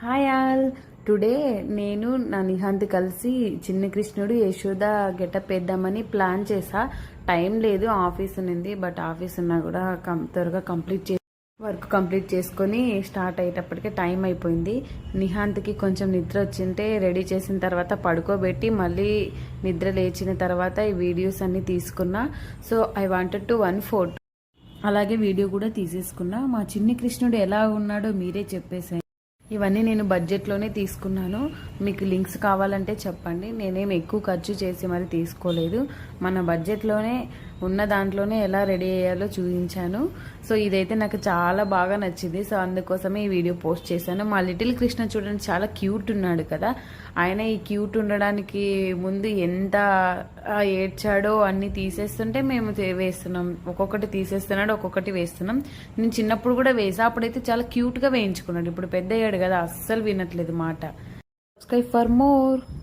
Hi all. Today నేను నా నిహాంత్ కలిసి చిన్ని కృష్ణుడు యశోద గెటప్ వేద్దామని ప్లాన్ చేసా. టైం లేదు, ఆఫీస్ ఉంది. బట్ ఆఫీస్ ఉన్నా కూడా త్వరగా వర్క్ కంప్లీట్ చేసుకొని స్టార్ట్ అయ్యేటప్పటికే టైం అయిపోయింది. నిహాంత్కి కొంచెం నిద్ర వచ్చింటే రెడీ చేసిన తర్వాత పడుకోబెట్టి మళ్ళీ నిద్ర లేచిన తర్వాత ఈ వీడియోస్ అన్నీ తీసుకున్నా. So I wanted to one photo, అలాగే వీడియో కూడా తీసేసుకున్నా. మా చిన్ని కృష్ణుడు ఎలా ఉన్నాడో మీరే చెప్పేసాయి. ఇవన్నీ నేను బడ్జెట్లోనే తీసుకున్నాను. మీకు లింక్స్ కావాలంటే చెప్పండి. నేనేం ఎక్కువ ఖర్చు చేసి మరి తీసుకోలేదు. మన బడ్జెట్లోనే ఉన్న దాంట్లోనే ఎలా రెడీ అయ్యాలో చూపించాను. సో ఇదైతే నాకు చాలా బాగా నచ్చింది. సో అందుకోసమే ఈ వీడియో పోస్ట్ చేశాను. మా లిటిల్ కృష్ణ చూడండి, చాలా క్యూట్ ఉన్నాడు కదా. ఆయన ఈ క్యూట్ ఉండడానికి ముందు ఎంత ఏడ్చాడో అన్నీ తీసేస్తుంటే మేము వేస్తున్నాం. ఒక్కొక్కటి తీసేస్తున్నాడు, ఒక్కొక్కటి వేస్తున్నాం. నేను చిన్నప్పుడు కూడా వేసా, అప్పుడైతే చాలా క్యూట్గా వేయించుకున్నాడు. ఇప్పుడు పెద్ద అయ్యాడు కదా, అస్సలు వినట్లేదు మాట. Subscribe for more.